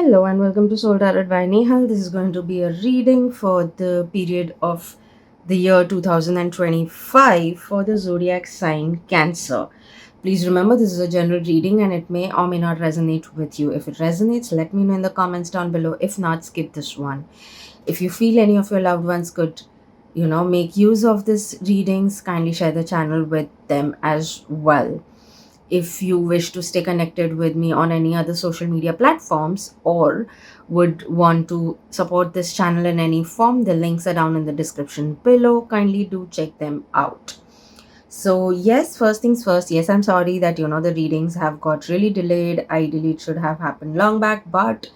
Hello and welcome to Soul Tarot by Nehal. This is going to be a reading for the period of the year 2025 for the zodiac sign Cancer. Please remember this is a general reading and it may or may not resonate with you. If it resonates, let me know in the comments down below. If not, skip this one. If you feel any of your loved ones could, make use of this readings, kindly share the channel with them as well. If you wish to stay connected with me on any other social media platforms or would want to support this channel in any form, the links are down in the description below. Kindly do check them out. So yes, first things first, yes, I'm sorry that the readings have got really delayed. Ideally it should have happened long back, but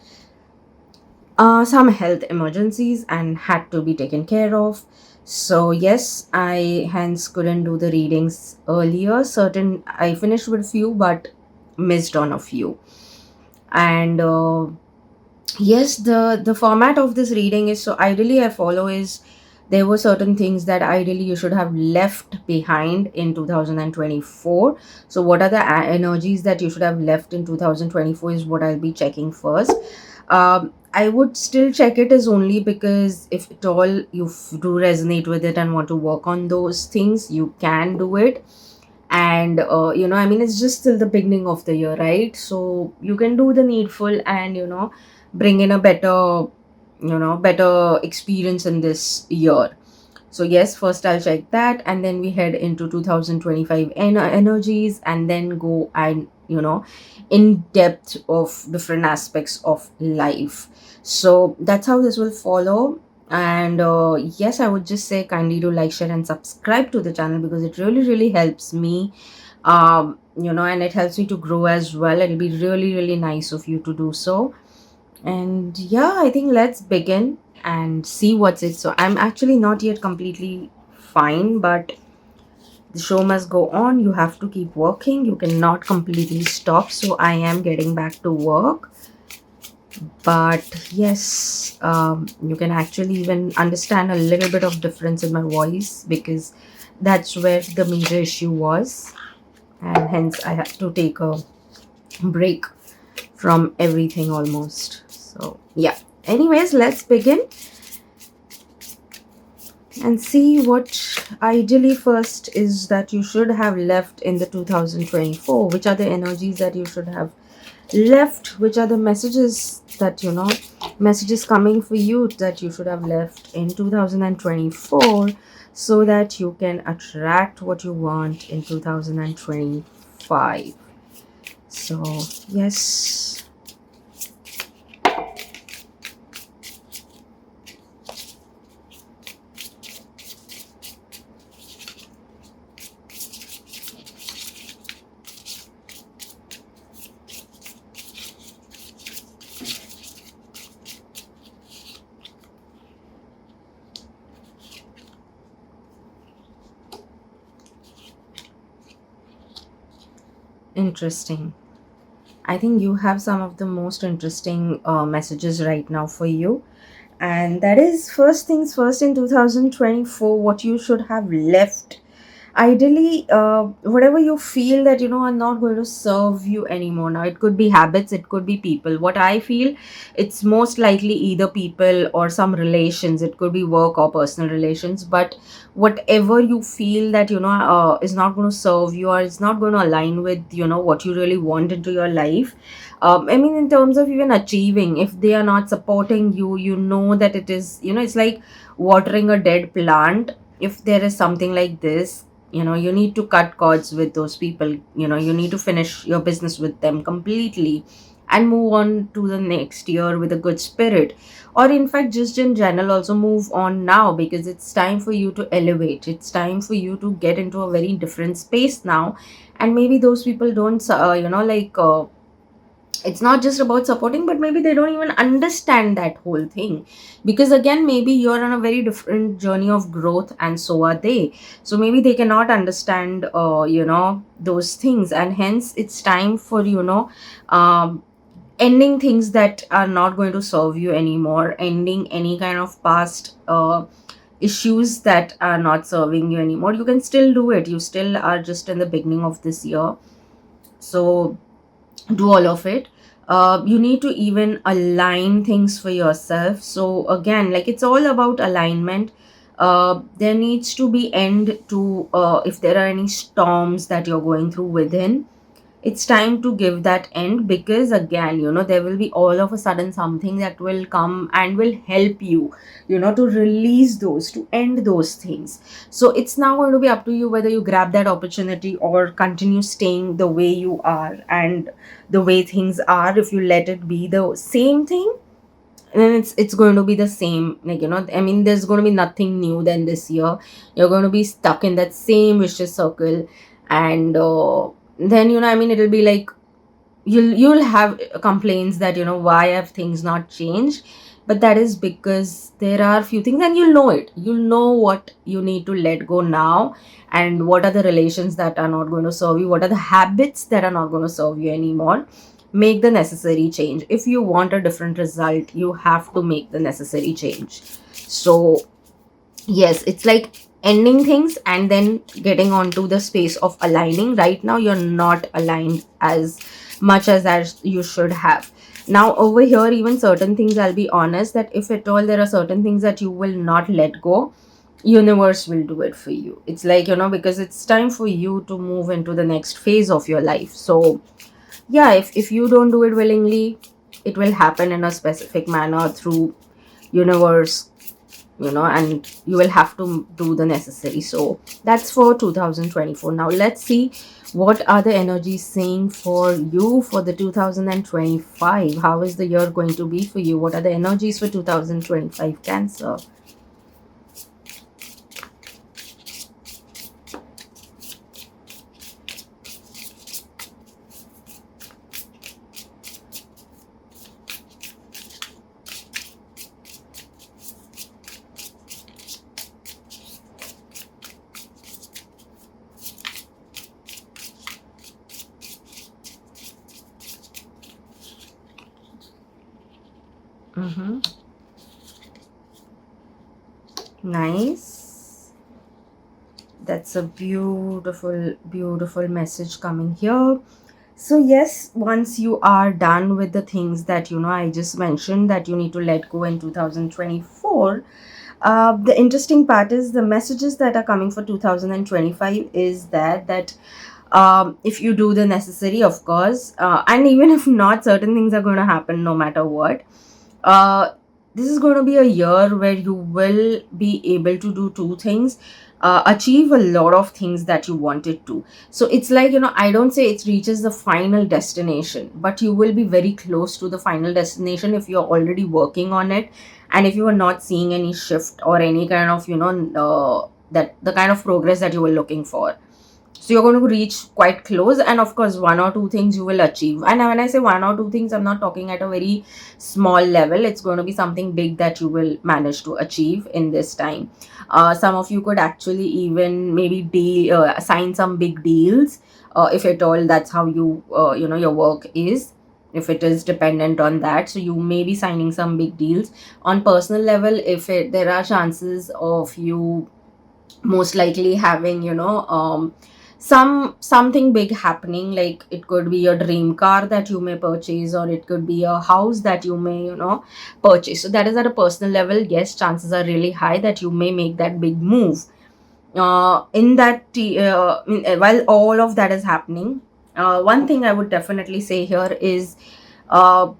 some health emergencies and had to be taken care of. So yes, I hence couldn't do the readings earlier. Certain I finished with few, but missed on a few. And yes, the format of this reading is, so ideally I follow is, there were certain things that ideally you should have left behind in 2024. So what are the energies that you should have left in 2024 is what I'll be checking first. I would still check it as only because if at all you do resonate with it and want to work on those things, you can do it. And I mean, it's just till the beginning of the year, right? So you can do the needful and bring in a better experience in this year. So yes, first I'll check that, and then we head into 2025 energies, and then go and in depth of different aspects of life. So that's how this will follow. And yes, I would just say kindly do like, share, and subscribe to the channel because it really helps me. And it helps me to grow as well. It'll be really nice of you to do so. And yeah, I think let's begin and see what's it. So I'm actually not yet completely fine, but the show must go on. You have to keep working. You cannot completely stop. So I am getting back to work. But yes, you can actually even understand a little bit of difference in my voice because that's where the major issue was. And hence I had to take a break from everything almost. So yeah, anyways, let's begin and see what ideally first is that you should have left in the 2024. Which are the energies that you should have left? Which are the messages that messages coming for you that you should have left in 2024 so that you can attract what you want in 2025? So yes. Interesting. I think you have some of the most interesting messages right now for you. And that is, first things first, in 2024, what you should have left. Ideally, whatever you feel that are not going to serve you anymore. Now it could be habits, it could be people. What I feel, it's most likely either people or some relations. It could be work or personal relations, but whatever you feel that is not going to serve you or is not going to align with what you really want into your life. I mean, in terms of even achieving, if they are not supporting you, that it is, it's like watering a dead plant. If there is something like this, you need to cut cords with those people. You need to finish your business with them completely and move on to the next year with a good spirit, or in fact just in general also move on now, because it's time for you to elevate. It's time for you to get into a very different space now. And maybe those people don't it's not just about supporting, but maybe they don't even understand that whole thing, because again, maybe you're on a very different journey of growth and so are they. So maybe they cannot understand those things, and hence it's time for ending things that are not going to serve you anymore, ending any kind of past issues that are not serving you anymore. You can still do it. You still are just in the beginning of this year, so do all of it. You need to even align things for yourself. So again, like, it's all about alignment. There needs to be end to, if there are any storms that you're going through within, it's time to give that end, because again, there will be all of a sudden something that will come and will help you, to release those, to end those things. So it's now going to be up to you whether you grab that opportunity or continue staying the way you are and the way things are. If you let it be the same thing, then it's going to be the same, like, I mean, there's going to be nothing new. Then this year you're going to be stuck in that same vicious circle. And then, I mean, it'll be like, you'll have complaints that, why have things not changed. But that is because there are few things, and you'll know what you need to let go now, and what are the relations that are not going to serve you, what are the habits that are not going to serve you anymore. Make the necessary change. If you want a different result, you have to make the necessary change. So yes, it's like ending things and then getting onto the space of aligning. Right now you're not aligned as much as you should have. Now over here, even certain things, I'll be honest, that if at all there are certain things that you will not let go, universe will do it for you. It's like, because it's time for you to move into the next phase of your life. So yeah, if you don't do it willingly, it will happen in a specific manner through universe, and you will have to do the necessary. So that's for 2024. Now let's see what are the energies saying for you for the 2025. How is the year going to be for you? What are the energies for 2025 Cancer? Mm-hmm. Nice. That's a beautiful, beautiful message coming here. So yes, once you are done with the things that, I just mentioned that you need to let go in 2024, the interesting part is the messages that are coming for 2025 is that if you do the necessary, of course, and even if not, certain things are going to happen no matter what. uh, this is going to be a year where you will be able to do two things, achieve a lot of things that you wanted to. So it's like, I don't say it reaches the final destination, but you will be very close to the final destination if you're already working on it, and if you are not seeing any shift or any kind of, that the kind of progress that you were looking for. So you're going to reach quite close, and of course one or two things you will achieve. And when I say one or two things, I'm not talking at a very small level. It's going to be something big that you will manage to achieve in this time. Some of you could actually even maybe sign some big deals, if at all that's how your work is, if it is dependent on that. So you may be signing some big deals. On personal level, if there are chances of you most likely having, something big happening, like it could be a dream car that you may purchase, or it could be a house that you may, purchase. So that is at a personal level. Yes, chances are really high that you may make that big move. While all of that is happening, one thing I would definitely say here is, uh,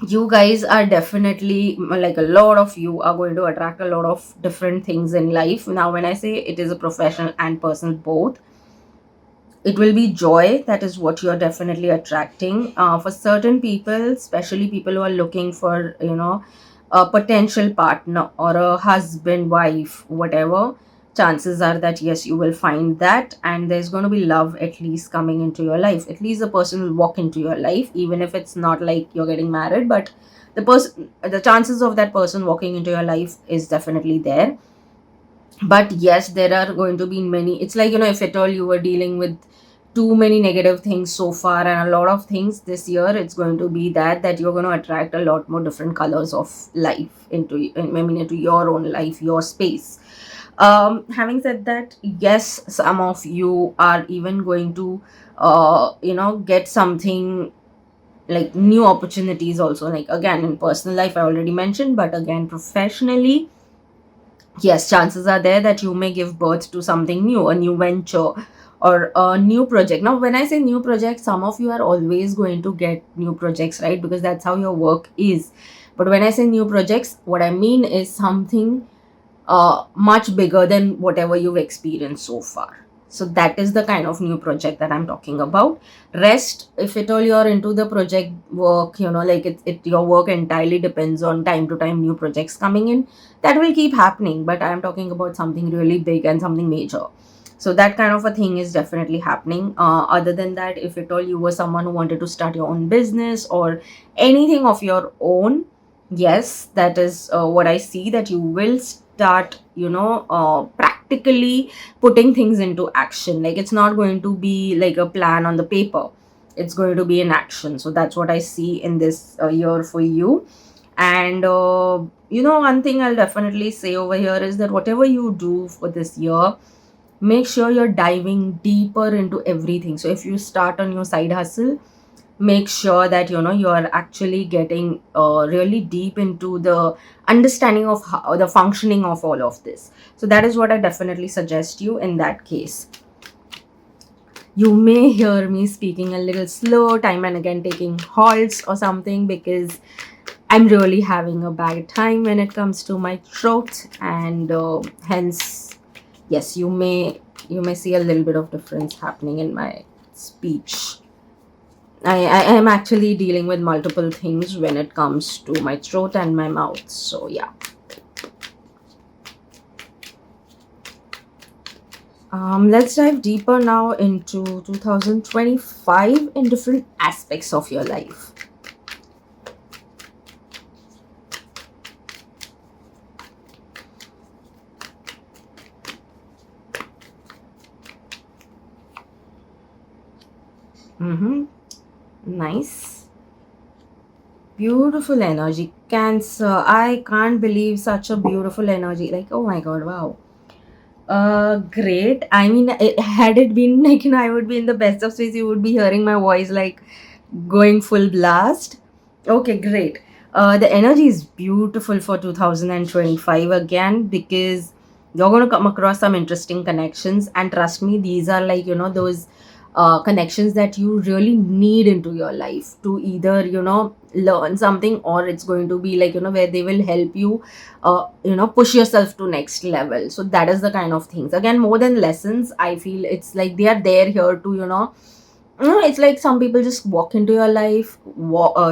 you guys are definitely, like, a lot of you are going to attract a lot of different things in life. Now when I say it is a professional and personal both, it will be joy. That is what you're definitely attracting, for certain people, especially people who are looking for, a potential partner or a husband, wife, whatever. Chances are that yes, you will find that, and there's going to be love at least coming into your life. At least the person will walk into your life, even if it's not like you're getting married, but the chances of that person walking into your life is definitely there. But yes, there are going to be many. It's like, if at all you were dealing with too many negative things so far and a lot of things this year, it's going to be that you're going to attract a lot more different colors of life into your own life, your space. Having said that, yes, some of you are even going to get something like new opportunities also, like again in personal life I already mentioned, but again professionally, yes, chances are there that you may give birth to something new, a new venture or a new project. Now, when I say new project, some of you are always going to get new projects, right? Because that's how your work is. But when I say new projects, what I mean is something much bigger than whatever you've experienced so far. So that is the kind of new project that I'm talking about. Rest, if at all you're into the project work, like your work entirely depends on time to time new projects coming in. That will keep happening, but I'm talking about something really big and something major. So that kind of a thing is definitely happening. Other than that, if at all you were someone who wanted to start your own business or anything of your own, yes, that is what I see, that you will start practically putting things into action. Like it's not going to be like a plan on the paper, it's going to be in action. So that's what I see in this year for you. And one thing I'll definitely say over here is that whatever you do for this year, make sure you're diving deeper into everything. So if you start on your side hustle, make sure that you are actually getting really deep into the understanding of how the functioning of all of this. So that is what I definitely suggest you in that case. You may hear me speaking a little slow time and again, taking halts or something, because I'm really having a bad time when it comes to my throat, and hence, yes, you may see a little bit of difference happening in my speech. I am actually dealing with multiple things when it comes to my throat and my mouth. So yeah. Let's dive deeper now into 2025 in different aspects of your life. Mm-hmm. Nice. Beautiful energy. Cancer. I can't believe such a beautiful energy. Like, oh my god, wow. Great. I mean, had it been like, I would be in the best of space, you would be hearing my voice like going full blast. Okay, great. The energy is beautiful for 2025 again, because you're going to come across some interesting connections. And trust me, these are like, those connections that you really need into your life to either, learn something, or it's going to be like, where they will help you, push yourself to next level. So that is the kind of things. Again, more than lessons, I feel it's like they are there here to, it's like some people just walk into your life,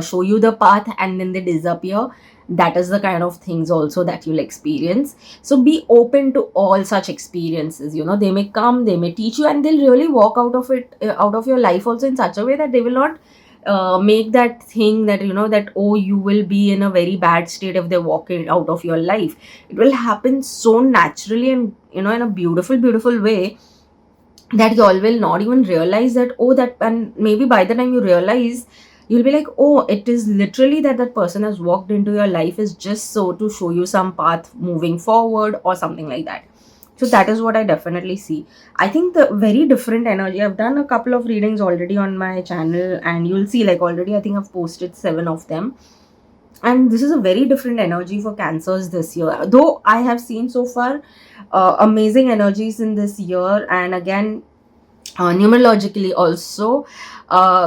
show you the path, and then they disappear. That is the kind of things also that you'll experience. So be open to all such experiences. They may come, they may teach you, and they'll really walk out of it, out of your life also in such a way that they will not make that thing that that, oh, you will be in a very bad state if they walk out of your life. It will happen so naturally and in a beautiful, beautiful way, that you all will not even realize that, oh, that, and maybe by the time you realize, you'll be like, oh, it is literally that person has walked into your life is just so to show you some path moving forward or something like that. So that is what I definitely see. I think the very different energy, I've done a couple of readings already on my channel, and you'll see, like, already I think I've posted 7 of them, and this is a very different energy for cancers this year, though I have seen so far amazing energies in this year. And again, numerologically also,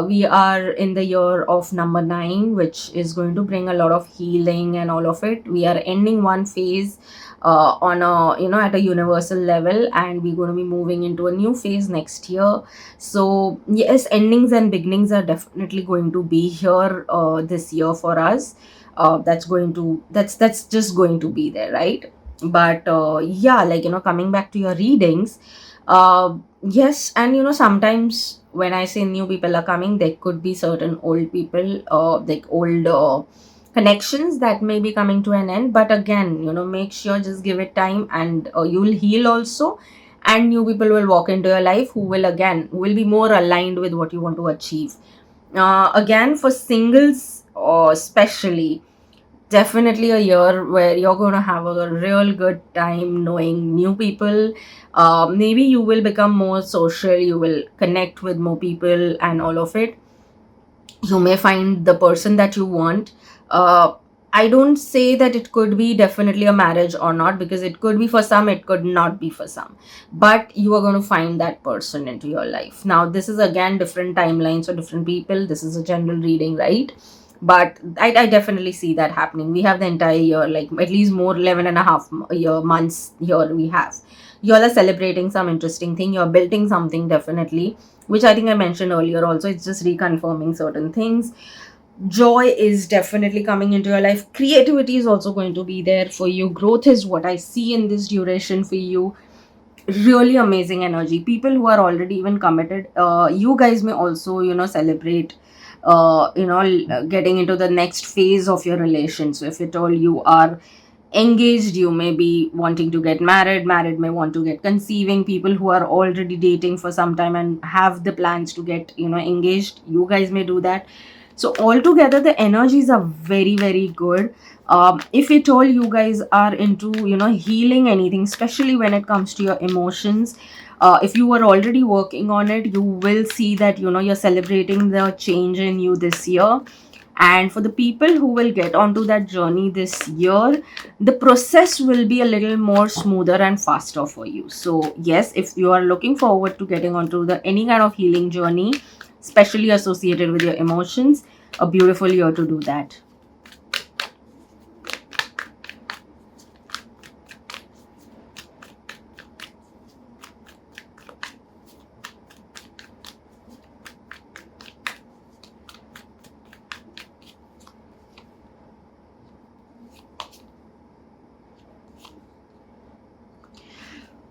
we are in the year of number 9, which is going to bring a lot of healing and all of it. We are ending one phase on a, at a universal level, and we're going to be moving into a new phase next year. So yes, endings and beginnings are definitely going to be here this year for us. That's just going to be there, right? But yeah, like, coming back to your readings, yes, and sometimes when I say new people are coming, there could be certain old people, like old connections that may be coming to an end. But again, make sure, just give it time, and you'll heal also, and new people will walk into your life who will be more aligned with what you want to achieve. Again, for singles, especially, definitely a year where you're going to have a real good time knowing new people. Maybe you will become more social, you will connect with more people and all of it. You may find the person that you want. I don't say that it could be definitely a marriage or not, because it could be for some, it could not be for some, but you are going to find that person into your life. Now this is again different timelines for different people, this is a general reading, right? But I definitely see that happening. We have the entire year, like at least more 11 and a half year months here we have. You all are celebrating some interesting thing, you're building something definitely, which I think I mentioned earlier also. It's just reconfirming certain things. Joy is definitely coming into your life. Creativity is also going to be there for you. Growth is what I see in this duration for you. Really amazing energy. People who are already even committed, you guys may also, celebrate, getting into the next phase of your relation. So if at all you are engaged, you may be wanting to get married, married may want to get conceiving. People who are already dating for some time and have the plans to get, engaged, you guys may do that. So altogether the energies are very very good. If at all you guys are into, healing anything, especially when it comes to your emotions, if you were already working on it, you will see that, you're celebrating the change in you this year. And for the people who will get onto that journey this year, the process will be a little more smoother and faster for you. So yes, if you are looking forward to getting onto the any kind of healing journey, especially associated with your emotions, a beautiful year to do that.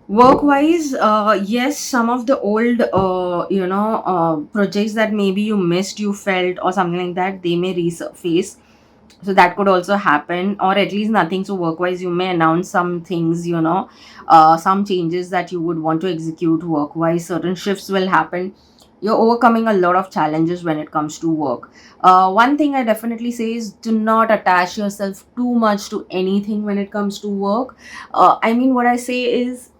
Work wise, yes, some of the old projects that maybe you missed, you felt or something like that, they may resurface. So that could also happen, or at least nothing. So work wise, you may announce some things, some changes that you would want to execute work wise. Certain shifts will happen. You're overcoming a lot of challenges when it comes to work. One thing I definitely say is, do not attach yourself too much to anything when it comes to work. I mean, what I say is,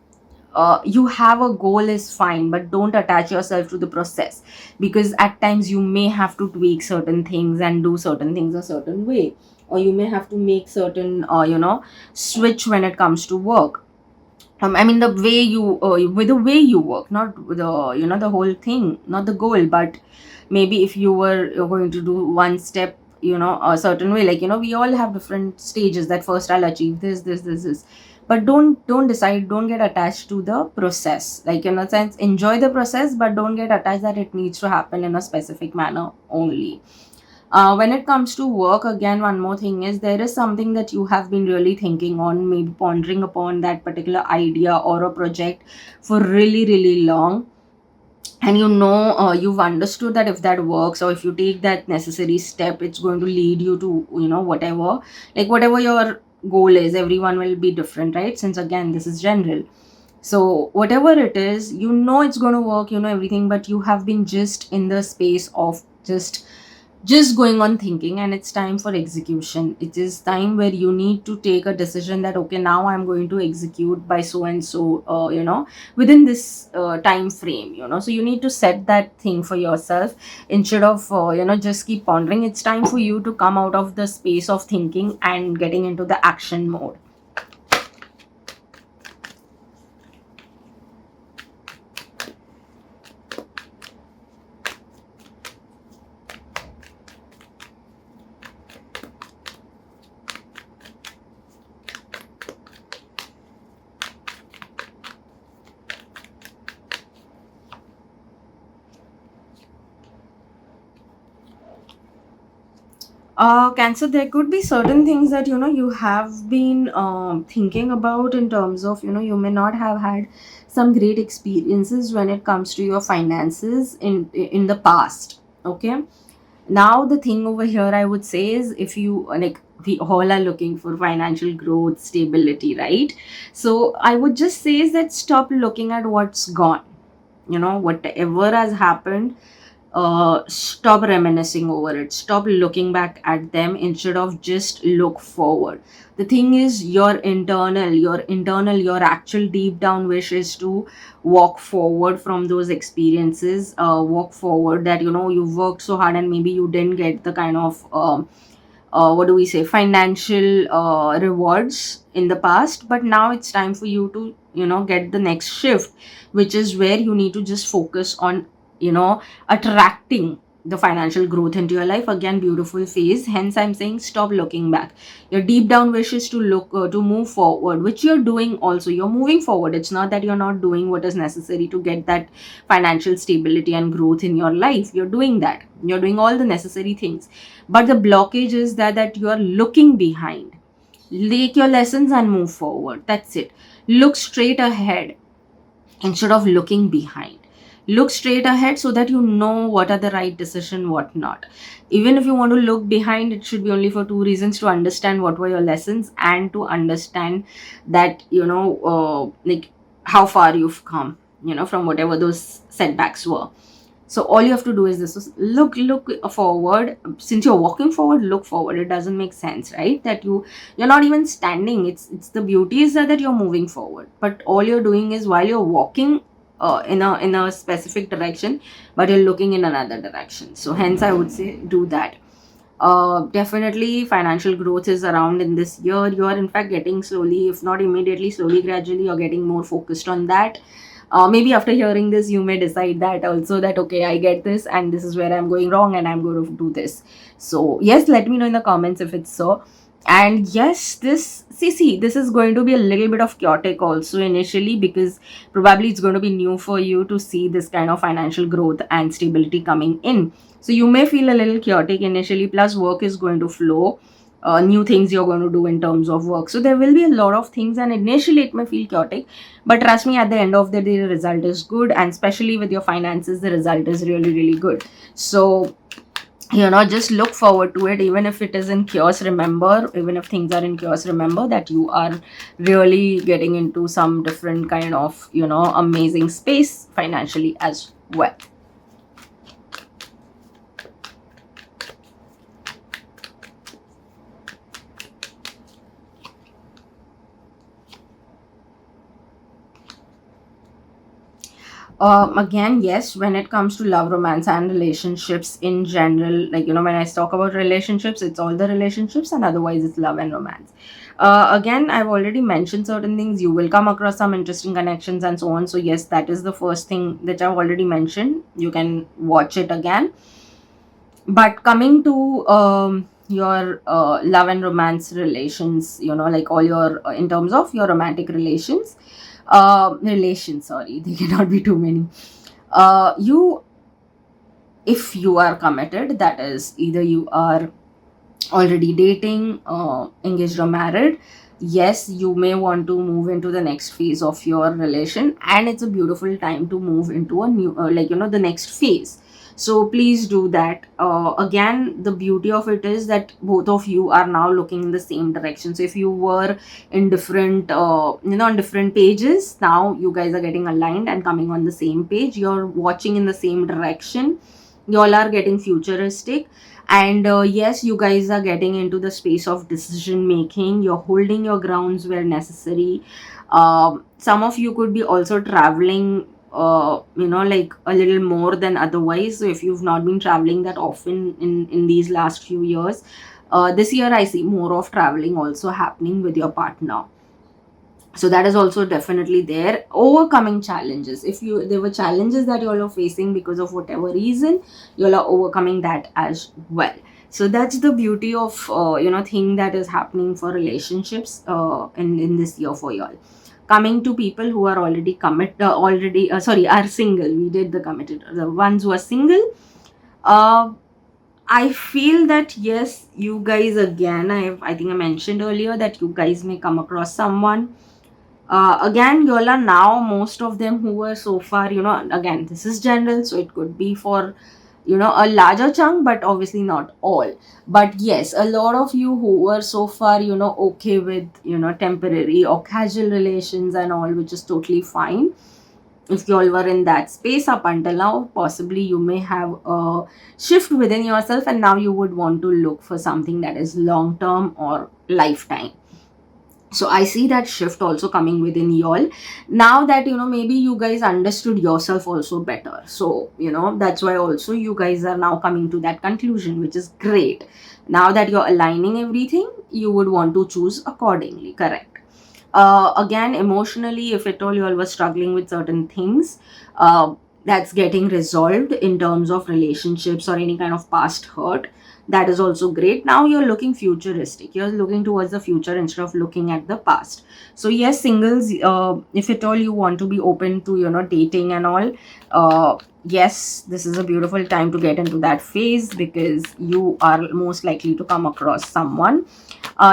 you have a goal is fine, but don't attach yourself to the process, because at times you may have to tweak certain things and do certain things a certain way, or you may have to make certain switch when it comes to work. I mean, the way you with the way you work, not the, the whole thing, not the goal, but maybe if you were going to do one step, a certain way, like, we all have different stages, that first I'll achieve this, but don't decide, don't get attached to the process, like, in a sense, enjoy the process, but don't get attached that it needs to happen in a specific manner only. When it comes to work, again, one more thing is, there is something that you have been really thinking on, maybe pondering upon that particular idea or a project for really, really long. And you've understood that if that works, or if you take that necessary step, it's going to lead you to, whatever, like whatever your goal is. Everyone will be different, right? Since again, this is general. So whatever it is, it's going to work, everything, but you have been just in the space of just going on thinking, and it's time for execution. It is time where you need to take a decision that, okay, now I'm going to execute by so and so, within this time frame, so you need to set that thing for yourself, instead of just keep pondering. It's time for you to come out of the space of thinking and getting into the action mode. Cancer, there could be certain things that you have been thinking about, in terms of, you may not have had some great experiences when it comes to your finances in the past. Okay, now the thing over here I would say is, if you like, we all are looking for financial growth, stability, right? So I would just say is that, stop looking at what's gone. Whatever has happened, stop reminiscing over it, stop looking back at them, instead of just look forward. The thing is, your actual deep down wish is to walk forward from those experiences, walk forward, that you worked so hard and maybe you didn't get the kind of what do we say, financial rewards in the past, but now it's time for you to get the next shift, which is where you need to just focus on attracting the financial growth into your life. Again, beautiful phase, hence I'm saying stop looking back. Your deep down wish is to look to move forward, which you're doing. Also, you're moving forward. It's not that you're not doing what is necessary to get that financial stability and growth in your life. You're doing that, you're doing all the necessary things, but the blockage is that you are looking behind. Take your lessons and move forward. That's it. Look straight ahead instead of looking behind. Look straight ahead so that you know what are the right decision, what not. Even if you want to look behind, it should be only for two reasons: to understand what were your lessons, and to understand that like how far you've come, from whatever those setbacks were. So all you have to do is this: look forward. Since you're walking forward, look forward. It doesn't make sense, right, that you're not even standing. It's the beauty is that you're moving forward, but all you're doing is, while you're walking in a specific direction, but you're looking in another direction. So hence I would say, do that. Definitely financial growth is around in this year. You are in fact getting slowly, if not immediately, slowly gradually you're getting more focused on that. Maybe after hearing this, you may decide that also, that okay, I get this and this is where I'm going wrong and I'm going to do this. So yes, let me know in the comments if it's so. And yes, this is going to be a little bit of chaotic also initially, because probably it's going to be new for you to see this kind of financial growth and stability coming in. So you may feel a little chaotic initially, plus work is going to flow, new things you're going to do in terms of work. So there will be a lot of things, and initially it may feel chaotic, but trust me, at the end of the day, the result is good, and especially with your finances, the result is really, really good. So just look forward to it. Even if it is in chaos, remember, even if things are in chaos, remember that you are really getting into some different kind of amazing space financially as well. Again, yes, when it comes to love, romance, and relationships in general, like, when I talk about relationships, it's all the relationships, and otherwise, it's love and romance. Again, I've already mentioned certain things. You will come across some interesting connections and so on. So, yes, that is the first thing that I've already mentioned. You can watch it again. But coming to your love and romance relations, like all your, in terms of your romantic relations, sorry, there cannot be too many. You If you are committed, that is, either you are already dating, engaged or married, yes, you may want to move into the next phase of your relation, and it's a beautiful time to move into a new, the next phase. So please do that. Again, the beauty of it is that both of you are now looking in the same direction. So if you were in different on different pages, now you guys are getting aligned and coming on the same page. You're watching in the same direction. You all are getting futuristic, and yes, you guys are getting into the space of decision making. You're holding your grounds where necessary. Some of you could be also traveling, like a little more than otherwise. So if you've not been traveling that often in these last few years, this year I see more of traveling also happening with your partner. So that is also definitely there. Overcoming challenges, if you there were challenges that you all are facing because of whatever reason, you all are overcoming that as well. So that's the beauty of thing that is happening for relationships in this year for you all. Coming to people who are already are single. We did the committed, the ones who are single. I feel that yes, you guys, again, I think I mentioned earlier that you guys may come across someone. Again, you all are now, most of them who were so far, again, this is general, so it could be for a larger chunk, but obviously not all. But yes, a lot of you who were so far okay with temporary or casual relations and all, which is totally fine. if you all were in that space up until now, possibly you may have a shift within yourself, and now you would want to look for something that is long term or lifetime. So I see that shift also coming within y'all now that maybe you guys understood yourself also better. So that's why also you guys are now coming to that conclusion, which is great. Now that you're aligning everything, you would want to choose accordingly. Correct. Again, emotionally, if at all you all were struggling with certain things, that's getting resolved in terms of relationships or any kind of past hurt. That is also great. Now you're looking futuristic, you're looking towards the future instead of looking at the past. So yes, singles, if at all you want to be open to dating and all, yes, this is a beautiful time to get into that phase, because you are most likely to come across someone.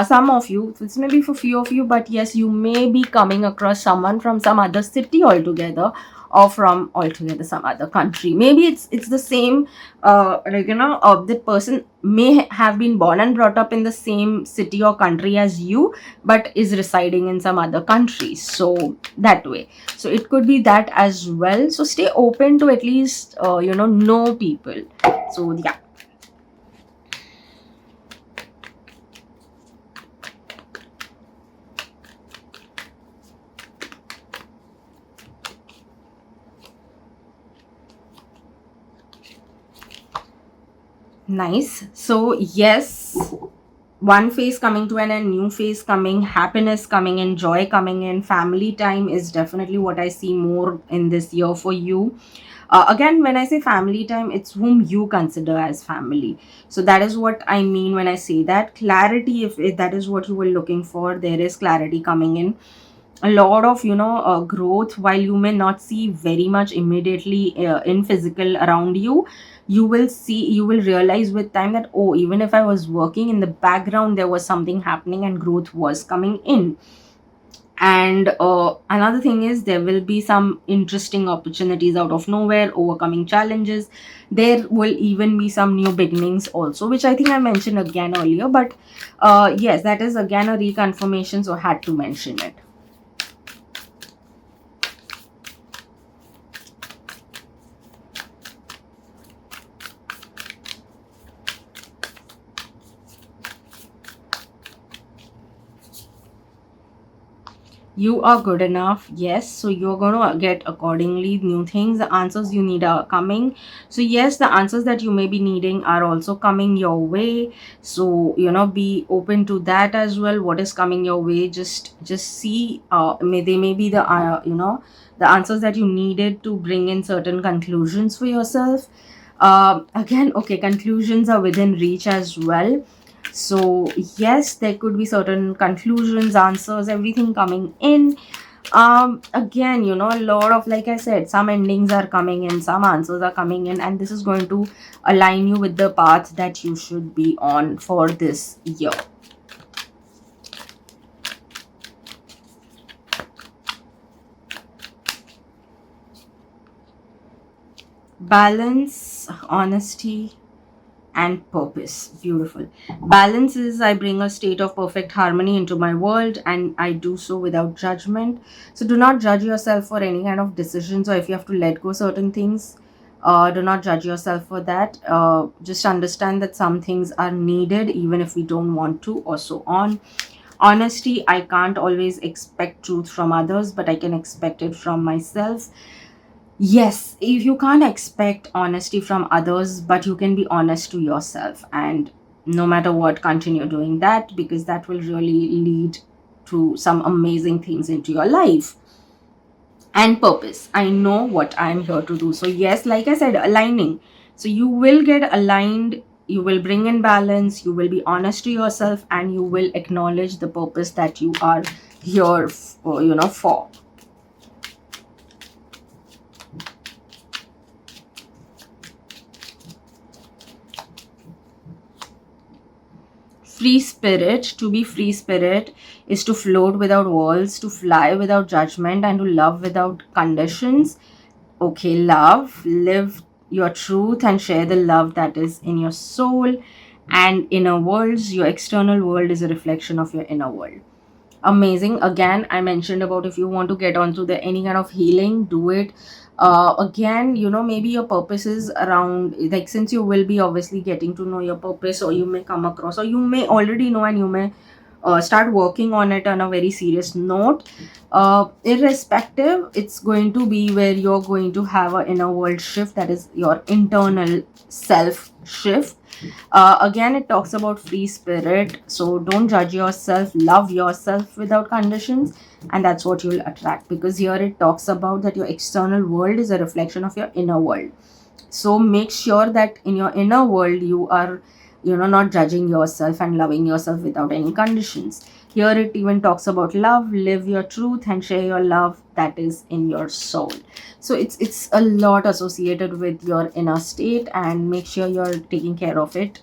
Some of you, this may be for few of you, but yes, you may be coming across someone from some other city altogether, or from altogether some other country. Maybe it's the same, the person may have been born and brought up in the same city or country as you, but is residing in some other country. So that way, so it could be that as well. So stay open to at least know people. So yeah. Nice. So yes, one phase coming to an end, new phase coming, happiness coming in, joy coming in, family time is definitely what I see more in this year for you. Again, when I say family time, it's whom you consider as family. So that is what I mean when I say that. Clarity, if that is what you were looking for, there is clarity coming in. A lot of growth. While you may not see very much immediately in physical around you, you will realize with time that, oh, even if I was working in the background, there was something happening and growth was coming in. And another thing is, there will be some interesting opportunities out of nowhere, overcoming challenges. There will even be some new beginnings also, which I think I mentioned again earlier, but yes, that is again a reconfirmation, so I had to mention it. You are good enough. Yes, so you're going to get accordingly new things. The answers you need are coming. So yes, the answers that you may be needing are also coming your way. So be open to that as well. What is coming your way, just see, they may be the answers that you needed to bring in certain conclusions for yourself. Again, okay, conclusions are within reach as well. So yes, there could be certain conclusions, answers, everything coming in. Again, a lot of, like I said, some endings are coming in, some answers are coming in, and this is going to align you with the path that you should be on for this year. Balance, honesty, and purpose. Beautiful. Balance is, I bring a state of perfect harmony into my world, and I do so without judgment. So do not judge yourself for any kind of decisions, or if you have to let go certain things, do not judge yourself for that. Just understand that some things are needed even if we don't want to, or so on. Honesty, I can't always expect truth from others, but I can expect it from myself. Yes, if you can't expect honesty from others, but you can be honest to yourself, and no matter what, continue doing that, because that will really lead to some amazing things into your life. And purpose, I know what I'm here to do. So yes, like I said, aligning. So you will get aligned, you will bring in balance, you will be honest to yourself, and you will acknowledge the purpose that you are here for. Free spirit, to be free spirit, is to float without walls, to fly without judgment, and to love without conditions. Okay, love, live your truth and share the love that is in your soul and inner worlds. Your external world is a reflection of your inner world. Amazing. Again, I mentioned about if you want to get onto the any kind of healing, do it. Again, maybe your purpose is around, like, since you will be obviously getting to know your purpose, or you may come across, or you may already know, and you may start working on it on a very serious note. Irrespective, it's going to be where you're going to have an inner world shift, that is your internal self shift. Again, it talks about free spirit, so don't judge yourself, love yourself without conditions, and that's what you'll attract, because here it talks about that your external world is a reflection of your inner world. So make sure that in your inner world you are, not judging yourself and loving yourself without any conditions. Here it even talks about love, live your truth and share your love that is in your soul. So it's a lot associated with your inner state, and make sure you're taking care of it.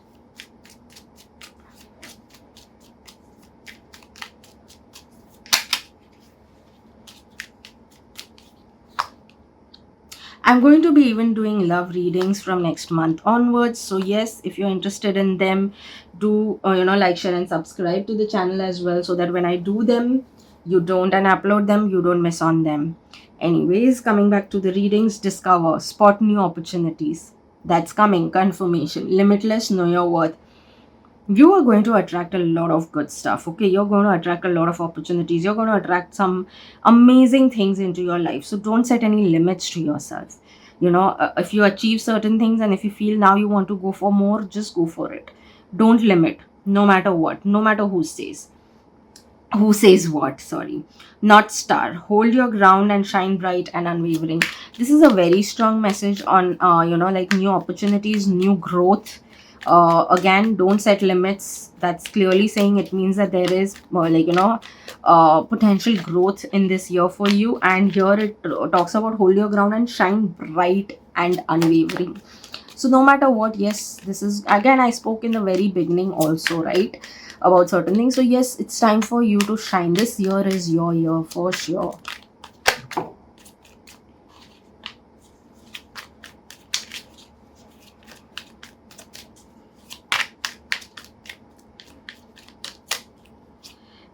I'm going to be even doing love readings from next month onwards. So yes, if you're interested in them, do like, share, and subscribe to the channel as well, so that when I do them, you don't, and upload them, you don't miss on them. Anyways, coming back to the readings, discover, spot new opportunities. That's coming. Confirmation. Limitless. Know your worth. You are going to attract a lot of good stuff. Okay, you're going to attract a lot of opportunities, you're going to attract some amazing things into your life. So don't set any limits to yourself. If you achieve certain things, and if you feel now you want to go for more, just go for it. Don't limit, no matter what, no matter who says what, sorry. Not star, hold your ground and shine bright and unwavering. This is a very strong message on like new opportunities, new growth. Again, don't set limits. That's clearly saying it means that there is more, like, potential growth in this year for you. And here it talks about hold your ground and shine bright and unwavering. So no matter what, yes, this is, again, I spoke in the very beginning also, right, about certain things. So yes, it's time for you to shine. This year is your year for sure.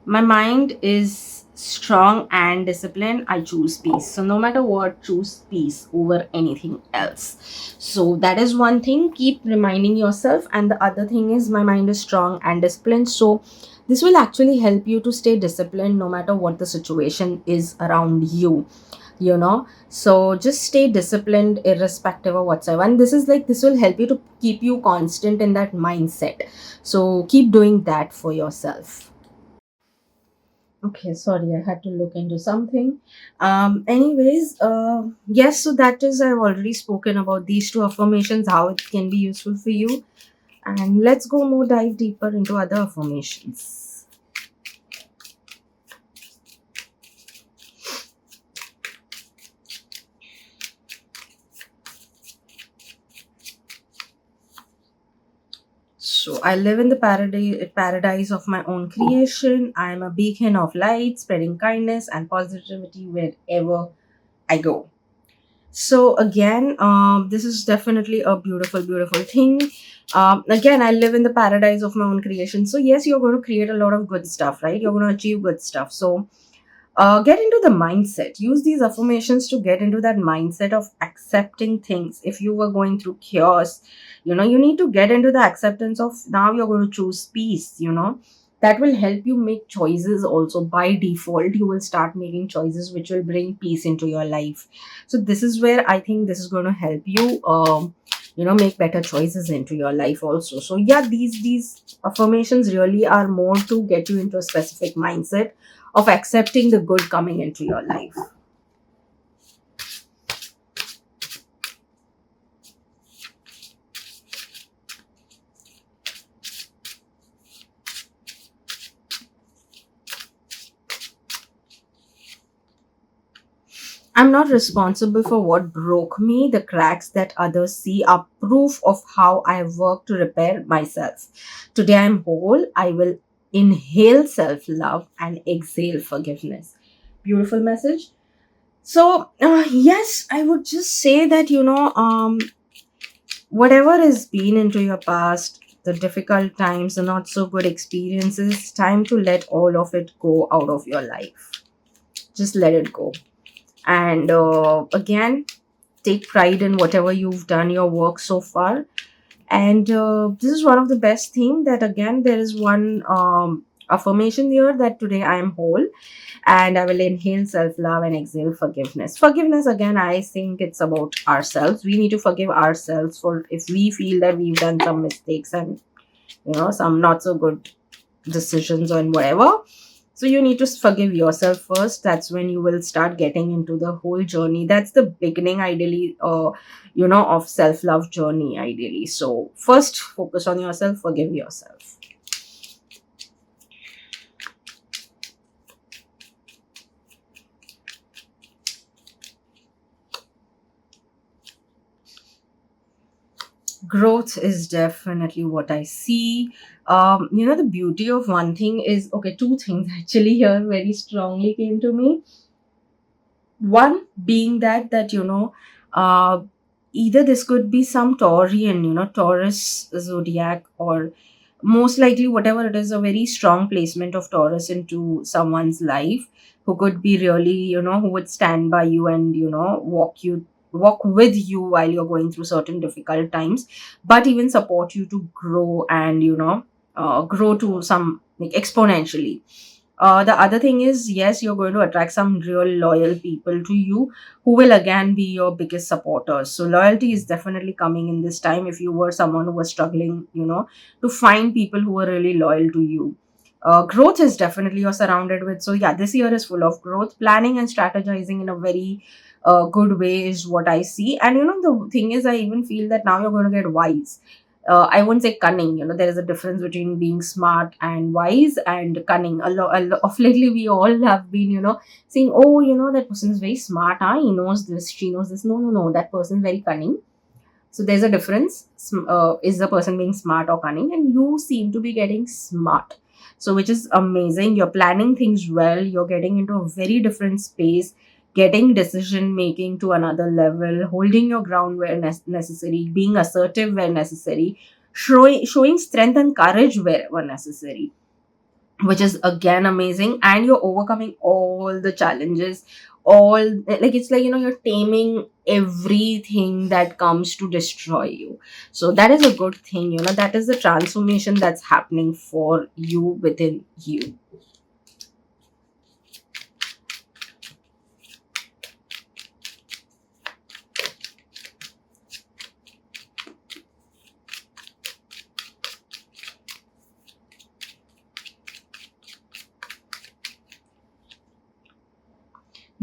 My mind is strong and disciplined. I choose peace. So no matter what, choose peace over anything else. So that is one thing. Keep reminding yourself. And the other thing is, my mind is strong and disciplined. So this will actually help you to stay disciplined no matter what the situation is around you. So just stay disciplined irrespective of whatsoever. And this is like, this will help you to keep you constant in that mindset. So keep doing that for yourself. Okay, sorry, I had to look into something. Anyways, yes, so that is, I've already spoken about these two affirmations, how it can be useful for you. And let's go more dive deeper into other affirmations. So I live in the paradise of my own creation. I am a beacon of light, spreading kindness and positivity wherever I go. So again, this is definitely a beautiful, beautiful thing. Again, I live in the paradise of my own creation. So yes, you're going to create a lot of good stuff, right? You're going to achieve good stuff. So get into the mindset. Use these affirmations to get into that mindset of accepting things. If you were going through chaos, you need to get into the acceptance of, now you're going to choose peace. That will help you make choices also. By default, you will start making choices which will bring peace into your life. So this is where I think this is going to help you make better choices into your life also. So yeah, these affirmations really are more to get you into a specific mindset of accepting the good coming into your life. I'm not responsible for what broke me. The cracks that others see are proof of how I have worked to repair myself. Today I'm whole. I will inhale self love and exhale forgiveness. Beautiful message. So, yes, I would just say that, whatever has been into your past, the difficult times, the not so good experiences, time to let all of it go out of your life. Just let it go. And again, take pride in whatever you've done, your work so far. And this is one of the best thing, that again there is one affirmation here, that today I am whole, and I will inhale self-love and exhale forgiveness. Forgiveness, again, I think it's about ourselves. We need to forgive ourselves for if we feel that we've done some mistakes and some not so good decisions and whatever. So you need to forgive yourself first. That's when you will start getting into the whole journey. That's the beginning, ideally, of self-love journey, ideally. So first, focus on yourself, forgive yourself. Growth is definitely what I see. The beauty of one thing is, okay, two things actually here very strongly came to me. One being that uh either this could be some Taurian, Taurus zodiac, or most likely whatever it is, a very strong placement of Taurus into someone's life, who could be really, who would stand by you and walk with you while you're going through certain difficult times, but even support you to grow and grow to some, like, exponentially. The other thing is, yes, you're going to attract some real loyal people to you, who will again be your biggest supporters. So loyalty is definitely coming in this time, if you were someone who was struggling, to find people who are really loyal to you. Growth is definitely you're surrounded with. So yeah, this year is full of growth. Planning and strategizing in a very good way is what I see. And the thing is, I even feel that now you're going to get wise. I won't say cunning. There is a difference between being smart and wise and cunning. Of lately, we all have been, saying, oh, that person is very smart. Huh? He knows this, she knows this. No, no, no. That person is very cunning. So there's a difference. Is the person being smart or cunning? And you seem to be getting smart. So, which is amazing. You're planning things well. You're getting into a very different space, getting decision making to another level, holding your ground where necessary, being assertive where necessary, showing strength and courage wherever necessary, which is again amazing. And you're overcoming all the challenges, all, like, it's like, you're taming everything that comes to destroy you. So that is a good thing. That is the transformation that's happening for you, within you.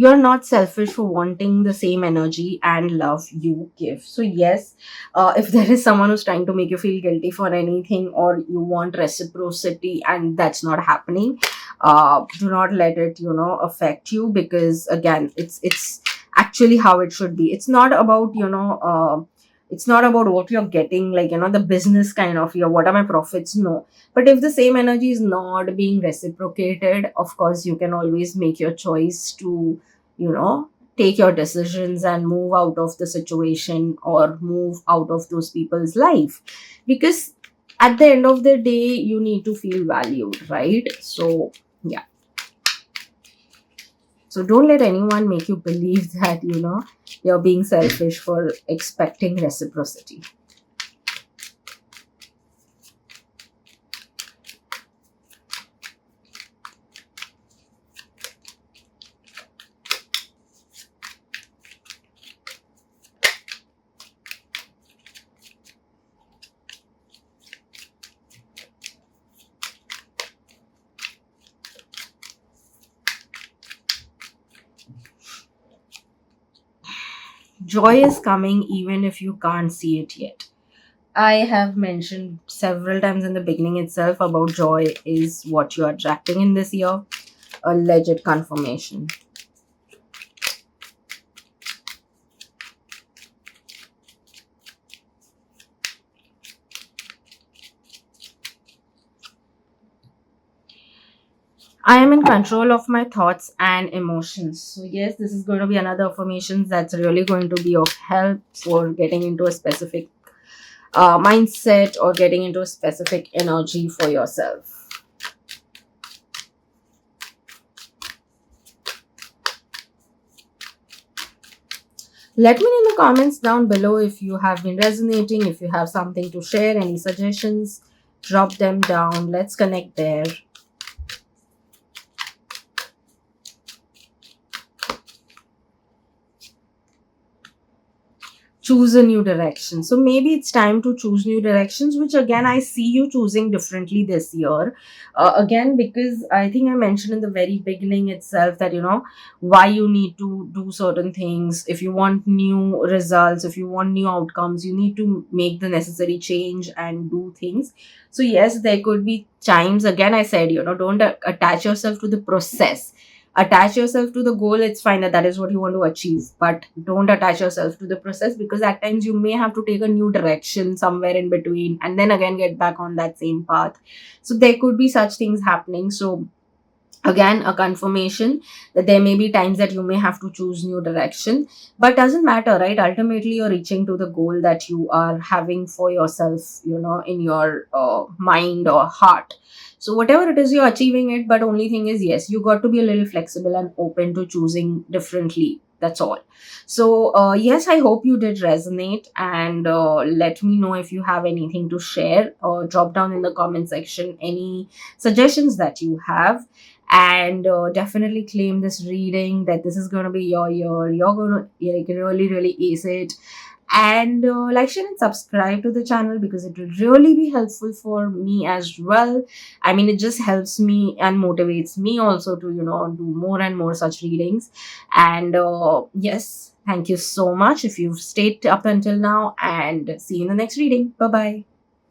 You're not selfish for wanting the same energy and love you give. So yes, if there is someone who's trying to make you feel guilty for anything, or you want reciprocity and that's not happening, do not let it affect you, because again, it's actually how it should be. It's not about it's not about what you're getting, like, the business kind of, what are my profits. No. But if the same energy is not being reciprocated, of course you can always make your choice to you know take your decisions and move out of the situation, or move out of those people's life, because at the end of the day you need to feel valued, right? So yeah, so don't let anyone make you believe that you're being selfish for expecting reciprocity. Joy is coming even if you can't see it yet. I have mentioned several times in the beginning itself about joy is what you're attracting in this year. A legit confirmation. I am in control of my thoughts and emotions. So yes, this is going to be another affirmation that's really going to be of help for getting into a specific mindset or getting into a specific energy for yourself. Let me know in the comments down below if you have been resonating, if you have something to share, any suggestions, drop them down. Let's connect there. Choose a new direction. So maybe it's time to choose new directions, which again I see you choosing differently this year. Again, because I think I mentioned in the very beginning itself that why you need to do certain things. If you want new results, if you want new outcomes, you need to make the necessary change and do things. So yes, there could be times, again I said, don't attach yourself to the process. Attach yourself to the goal. It's fine that that is what you want to achieve, but don't attach yourself to the process, because at times you may have to take a new direction somewhere in between and then again get back on that same path. So there could be such things happening. So again, a confirmation that there may be times that you may have to choose new direction, but doesn't matter, right? Ultimately you're reaching to the goal that you are having for yourself, in your mind or heart. So whatever it is, you're achieving it, but only thing is, yes, you got to be a little flexible and open to choosing differently. That's all. So yes, I hope you did resonate, and let me know if you have anything to share, or drop down in the comment section any suggestions that you have. And definitely claim this reading, that this is going to be your year. You're going to like really really ace it. And like, share and subscribe to the channel, because it will really be helpful for me as well. I mean, it just helps me and motivates me also to do more and more such readings. And yes, thank you so much if you've stayed up until now, and see you in the next reading. Bye bye.